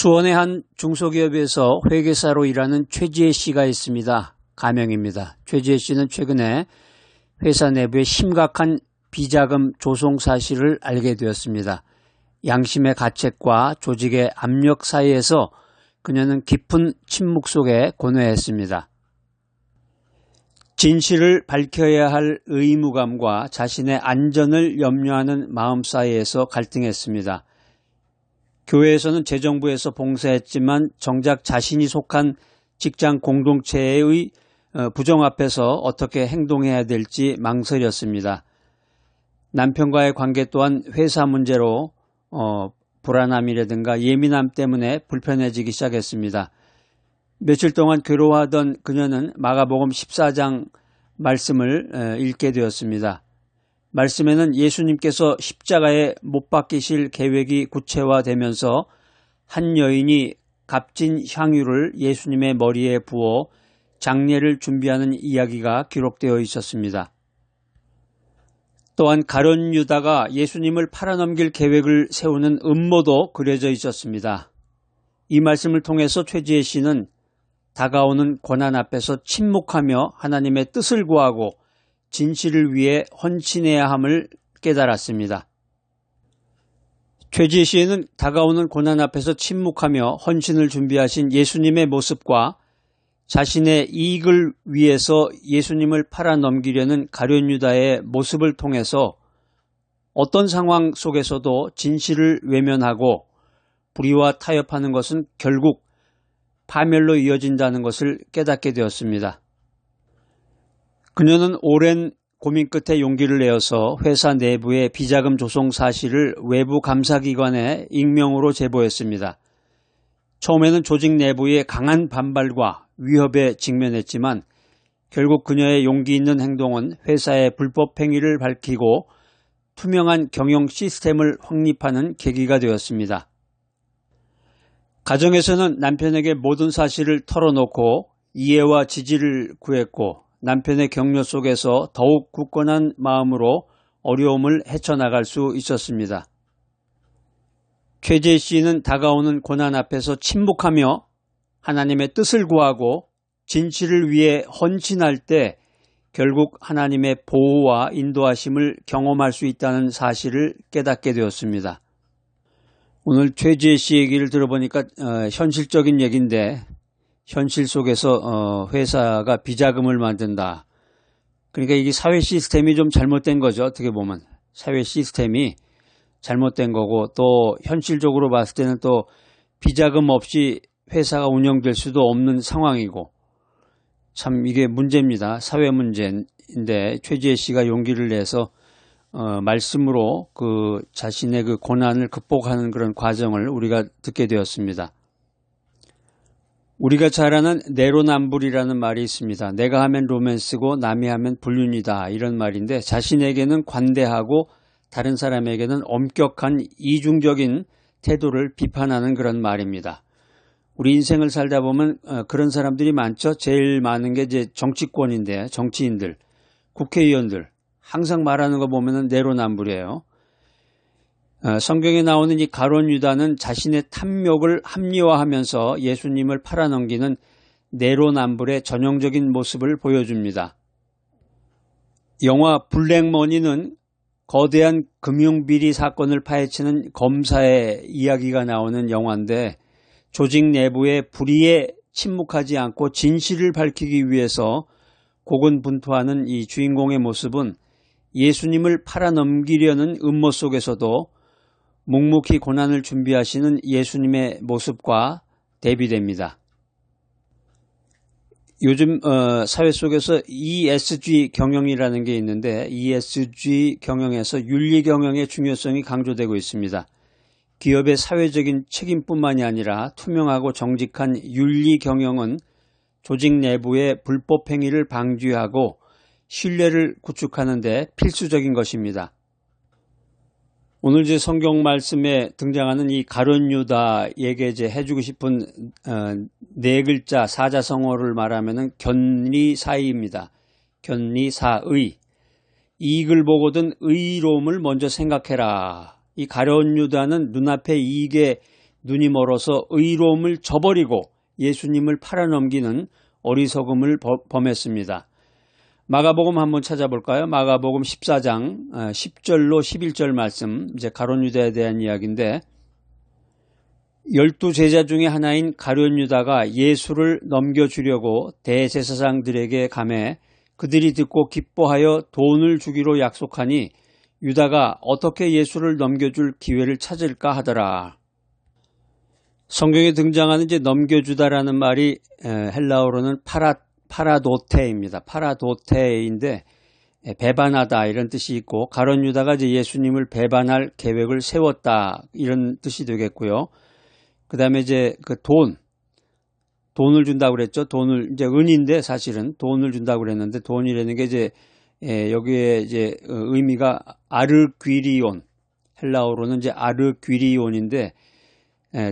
수원의 한 중소기업에서 회계사로 일하는 최지혜 씨가 있습니다. 가명입니다. 최지혜 씨는 최근에 회사 내부의 심각한 비자금 조성 사실을 알게 되었습니다. 양심의 가책과 조직의 압력 사이에서 그녀는 깊은 침묵 속에 고뇌했습니다. 진실을 밝혀야 할 의무감과 자신의 안전을 염려하는 마음 사이에서 갈등했습니다. 교회에서는 재정부에서 봉사했지만 정작 자신이 속한 직장 공동체의 부정 앞에서 어떻게 행동해야 될지 망설였습니다. 남편과의 관계 또한 회사 문제로 불안함이라든가 예민함 때문에 불편해지기 시작했습니다. 며칠 동안 괴로워하던 그녀는 마가복음 14장 말씀을 읽게 되었습니다. 말씀에는 예수님께서 십자가에 못 박히실 계획이 구체화되면서 한 여인이 값진 향유를 예수님의 머리에 부어 장례를 준비하는 이야기가 기록되어 있었습니다. 또한 가룟 유다가 예수님을 팔아넘길 계획을 세우는 음모도 그려져 있었습니다. 이 말씀을 통해서 최지혜 씨는 다가오는 고난 앞에서 침묵하며 하나님의 뜻을 구하고 진실을 위해 헌신해야 함을 깨달았습니다. 최지혜 씨는 다가오는 고난 앞에서 침묵하며 헌신을 준비하신 예수님의 모습과 자신의 이익을 위해서 예수님을 팔아넘기려는 가룟 유다의 모습을 통해서 어떤 상황 속에서도 진실을 외면하고 불의와 타협하는 것은 결국 파멸로 이어진다는 것을 깨닫게 되었습니다. 그녀는 오랜 고민 끝에 용기를 내어서 회사 내부의 비자금 조성 사실을 외부 감사기관에 익명으로 제보했습니다. 처음에는 조직 내부의 강한 반발과 위협에 직면했지만 결국 그녀의 용기 있는 행동은 회사의 불법 행위를 밝히고 투명한 경영 시스템을 확립하는 계기가 되었습니다. 가정에서는 남편에게 모든 사실을 털어놓고 이해와 지지를 구했고 남편의 격려 속에서 더욱 굳건한 마음으로 어려움을 헤쳐나갈 수 있었습니다. 최지혜 씨는 다가오는 고난 앞에서 침묵하며 하나님의 뜻을 구하고 진실을 위해 헌신할 때 결국 하나님의 보호와 인도하심을 경험할 수 있다는 사실을 깨닫게 되었습니다. 오늘 최지혜 씨 얘기를 들어보니까 현실적인 얘기인데 현실 속에서 회사가 비자금을 만든다. 그러니까 이게 사회 시스템이 좀 잘못된 거죠. 어떻게 보면 사회 시스템이 잘못된 거고 또 현실적으로 봤을 때는 또 비자금 없이 회사가 운영될 수도 없는 상황이고 참 이게 문제입니다. 사회 문제인데 최지혜 씨가 용기를 내서 말씀으로 그 자신의 그 고난을 극복하는 그런 과정을 우리가 듣게 되었습니다. 우리가 잘 아는 내로남불이라는 말이 있습니다. 내가 하면 로맨스고 남이 하면 불륜이다 이런 말인데 자신에게는 관대하고 다른 사람에게는 엄격한 이중적인 태도를 비판하는 그런 말입니다. 우리 인생을 살다 보면 그런 사람들이 많죠. 제일 많은 게 이제 정치권인데 정치인들, 국회의원들 항상 말하는 거 보면은 내로남불이에요. 성경에 나오는 이 가룟 유다는 자신의 탐욕을 합리화하면서 예수님을 팔아넘기는 내로남불의 전형적인 모습을 보여줍니다. 영화 블랙머니는 거대한 금융비리 사건을 파헤치는 검사의 이야기가 나오는 영화인데 조직 내부의 불의에 침묵하지 않고 진실을 밝히기 위해서 고군분투하는 이 주인공의 모습은 예수님을 팔아넘기려는 음모 속에서도 묵묵히 고난을 준비하시는 예수님의 모습과 대비됩니다. 요즘 사회 속에서 ESG 경영이라는 게 있는데 ESG 경영에서 윤리 경영의 중요성이 강조되고 있습니다. 기업의 사회적인 책임뿐만이 아니라 투명하고 정직한 윤리 경영은 조직 내부의 불법 행위를 방지하고 신뢰를 구축하는 데 필수적인 것입니다. 오늘 제 성경 말씀에 등장하는 이 가룟 유다에게 이제 해주고 싶은 네 글자 사자성어를 말하면은 견리사의입니다. 견리사의. 이익을 보거든 의로움을 먼저 생각해라. 이 가룟 유다는 눈앞의 이익에 눈이 멀어서 의로움을 저버리고 예수님을 팔아넘기는 어리석음을 범했습니다. 마가복음 한번 찾아볼까요? 마가복음 14장 10절로 11절 말씀, 이제 가룟 유다에 대한 이야기인데, 12제자 중에 하나인 가룟 유다가 예수를 넘겨주려고 대제사장들에게 가매 그들이 듣고 기뻐하여 돈을 주기로 약속하니 유다가 어떻게 예수를 넘겨줄 기회를 찾을까 하더라. 성경에 등장하는 이제 넘겨주다라는 말이 헬라어로는 파라도테입니다. 파라도테인데 배반하다 이런 뜻이 있고, 가룟 유다가 이제 예수님을 배반할 계획을 세웠다 이런 뜻이 되겠고요. 그 다음에 이제 그 돈을 준다고 그랬죠. 돈을, 이제 은인데 사실은 돈을 준다고 그랬는데, 돈이라는 게 이제 여기에 이제 의미가 아르귀리온, 헬라어로는 이제 아르귀리온인데,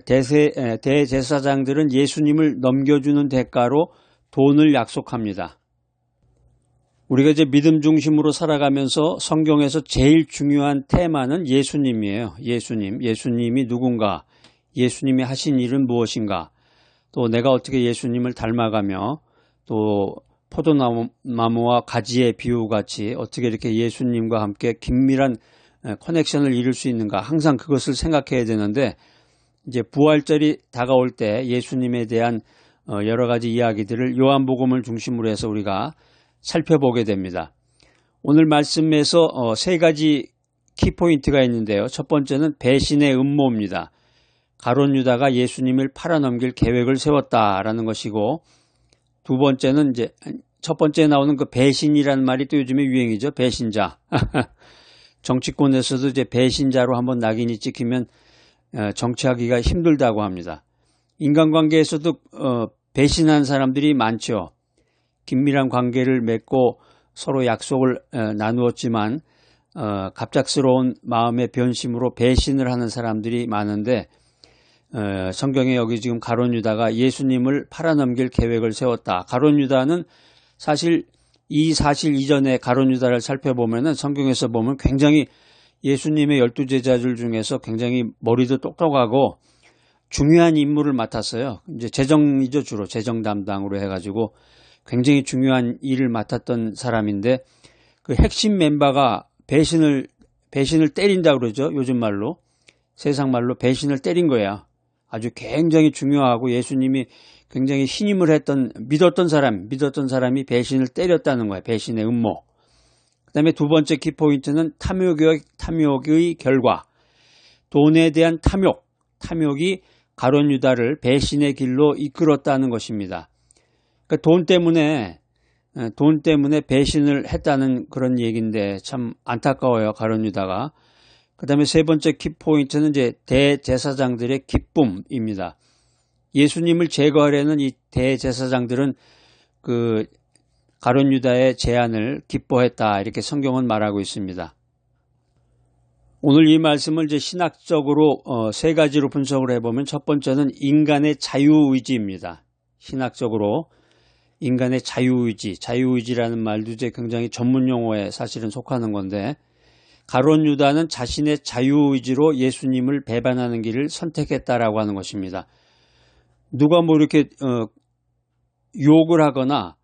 대제사장들은 예수님을 넘겨주는 대가로 돈을 약속합니다. 우리가 이제 믿음 중심으로 살아가면서 성경에서 제일 중요한 테마는 예수님이에요. 예수님이 누군가, 예수님이 하신 일은 무엇인가, 또 내가 어떻게 예수님을 닮아가며, 또 포도나무와 가지의 비유같이 어떻게 이렇게 예수님과 함께 긴밀한 커넥션을 이룰 수 있는가, 항상 그것을 생각해야 되는데, 이제 부활절이 다가올 때 예수님에 대한 여러 가지 이야기들을 요한복음을 중심으로 해서 우리가 살펴보게 됩니다. 오늘 말씀에서 세 가지 키포인트가 있는데요. 첫 번째는 배신의 음모입니다. 가룟 유다가 예수님을 팔아넘길 계획을 세웠다라는 것이고, 두 번째는 이제 첫 번째에 나오는 그 배신이라는 말이 또 요즘에 유행이죠. 배신자. 정치권에서도 이제 배신자로 한번 낙인이 찍히면 정치하기가 힘들다고 합니다. 인간관계에서도 배신한 사람들이 많죠. 긴밀한 관계를 맺고 서로 약속을 나누었지만 갑작스러운 마음의 변심으로 배신을 하는 사람들이 많은데, 성경에 여기 지금 가룟 유다가 예수님을 팔아넘길 계획을 세웠다. 가룟 유다는 사실 이 사실 이전에 가룟 유다를 살펴보면은 성경에서 보면 굉장히 예수님의 12제자들 중에서 굉장히 머리도 똑똑하고 중요한 임무를 맡았어요. 이제 재정이죠, 주로 재정 담당으로 해가지고 굉장히 중요한 일을 맡았던 사람인데, 그 핵심 멤버가 배신을 때린다 그러죠. 요즘 말로, 세상 말로 배신을 때린 거야. 아주 굉장히 중요하고 예수님이 굉장히 신임을 믿었던 사람이 배신을 때렸다는 거야. 배신의 음모. 그 다음에 두 번째 키포인트는 탐욕의 결과. 돈에 대한 탐욕이 가룟 유다를 배신의 길로 이끌었다는 것입니다. 그러니까 돈 때문에 배신을 했다는 그런 얘기인데 참 안타까워요, 가룟 유다가. 그 다음에 세 번째 키포인트는 이제 대제사장들의 기쁨입니다. 예수님을 제거하려는 이 대제사장들은 그 가룟 유다의 제안을 기뻐했다, 이렇게 성경은 말하고 있습니다. 오늘 이 말씀을 이제 신학적으로 세 가지로 분석을 해보면, 첫 번째는 인간의 자유의지입니다. 신학적으로 인간의 자유의지라는 말도 이제 굉장히 전문 용어에 사실은 속하는 건데, 가룟 유다는 자신의 자유의지로 예수님을 배반하는 길을 선택했다라고 하는 것입니다. 누가 뭐 이렇게 유혹을 하거나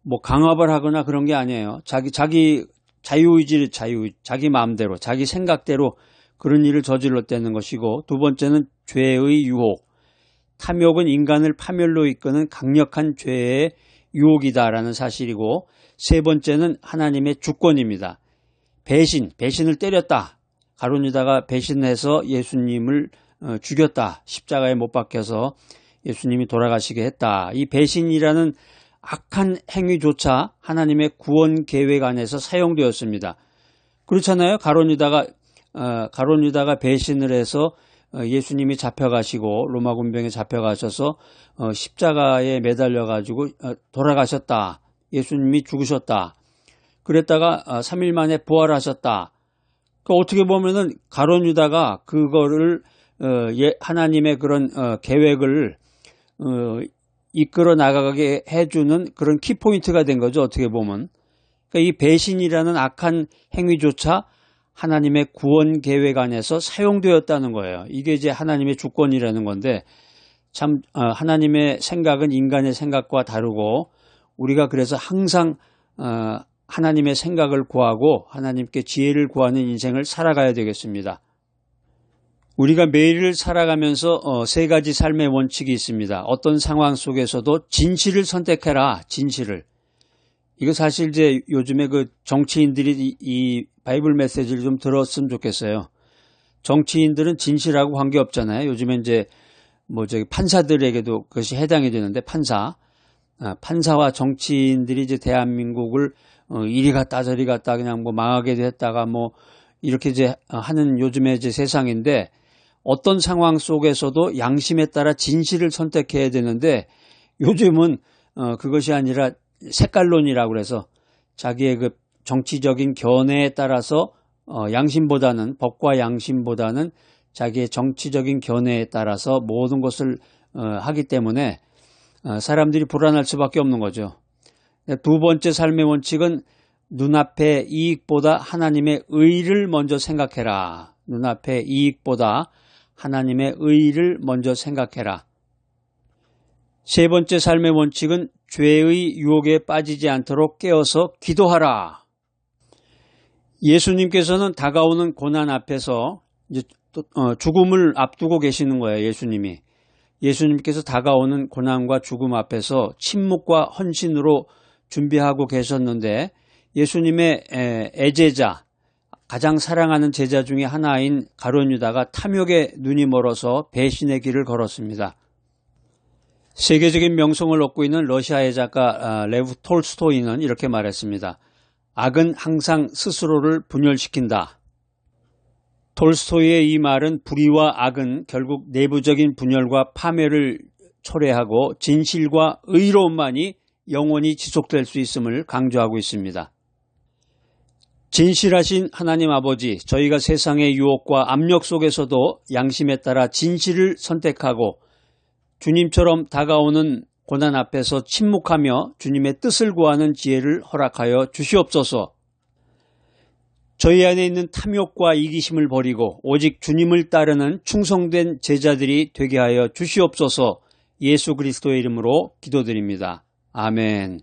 뭐 강압을 하거나 그런 게 아니에요. 자기 자유의지를 자기 마음대로, 자기 생각대로 그런 일을 저질렀다는 것이고, 두 번째는 죄의 유혹. 탐욕은 인간을 파멸로 이끄는 강력한 죄의 유혹이다라는 사실이고, 세 번째는 하나님의 주권입니다. 배신을 때렸다. 가룟 유다가 배신해서 예수님을 죽였다. 십자가에 못 박혀서 예수님이 돌아가시게 했다. 이 배신이라는 악한 행위조차 하나님의 구원 계획 안에서 사용되었습니다. 그렇잖아요. 가룟 유다가 배신을 해서 예수님이 잡혀가시고 로마 군병에 잡혀가셔서 십자가에 매달려가지고 돌아가셨다. 예수님이 죽으셨다. 그랬다가 3일 만에 부활하셨다. 그러니까 어떻게 보면은 가룟 유다가 그거를 하나님의 그런 계획을 이끌어 나가게 해주는 그런 키포인트가 된 거죠. 어떻게 보면. 그러니까 이 배신이라는 악한 행위조차 하나님의 구원 계획 안에서 사용되었다는 거예요. 이게 이제 하나님의 주권이라는 건데 참 하나님의 생각은 인간의 생각과 다르고 우리가 그래서 항상 하나님의 생각을 구하고 하나님께 지혜를 구하는 인생을 살아가야 되겠습니다. 우리가 매일을 살아가면서 세 가지 삶의 원칙이 있습니다. 어떤 상황 속에서도 진실을 선택해라. 진실을. 이거 사실 이제 요즘에 그 정치인들이 이 바이블 메시지를 좀 들었으면 좋겠어요. 정치인들은 진실하고 관계없잖아요. 요즘에 이제 판사들에게도 그것이 해당이 되는데 판사와 정치인들이 이제 대한민국을 이리 갔다 저리 갔다 그냥 망하게도 했다가 이렇게 이제 하는 요즘의 이제 세상인데 어떤 상황 속에서도 양심에 따라 진실을 선택해야 되는데 요즘은 그것이 아니라 색깔론이라고 그래서 자기의 그 정치적인 견해에 따라서 양심보다는 법과 양심보다는 자기의 정치적인 견해에 따라서 모든 것을 하기 때문에 사람들이 불안할 수밖에 없는 거죠. 두 번째 삶의 원칙은 눈앞의 이익보다 하나님의 의를 먼저 생각해라. 눈앞의 이익보다 하나님의 의를 먼저 생각해라. 세 번째 삶의 원칙은 죄의 유혹에 빠지지 않도록 깨어서 기도하라. 예수님께서는 다가오는 고난 앞에서 이제 죽음을 앞두고 계시는 거예요. 예수님께서 다가오는 고난과 죽음 앞에서 침묵과 헌신으로 준비하고 계셨는데 예수님의 애제자, 가장 사랑하는 제자 중에 하나인 가룟 유다가 탐욕에 눈이 멀어서 배신의 길을 걸었습니다. 세계적인 명성을 얻고 있는 러시아의 작가 레브 톨스토이는 이렇게 말했습니다. 악은 항상 스스로를 분열시킨다. 톨스토이의 이 말은 불의와 악은 결국 내부적인 분열과 파멸을 초래하고 진실과 의로움만이 영원히 지속될 수 있음을 강조하고 있습니다. 진실하신 하나님 아버지, 저희가 세상의 유혹과 압력 속에서도 양심에 따라 진실을 선택하고 주님처럼 다가오는 고난 앞에서 침묵하며 주님의 뜻을 구하는 지혜를 허락하여 주시옵소서. 저희 안에 있는 탐욕과 이기심을 버리고 오직 주님을 따르는 충성된 제자들이 되게 하여 주시옵소서. 예수 그리스도의 이름으로 기도드립니다. 아멘.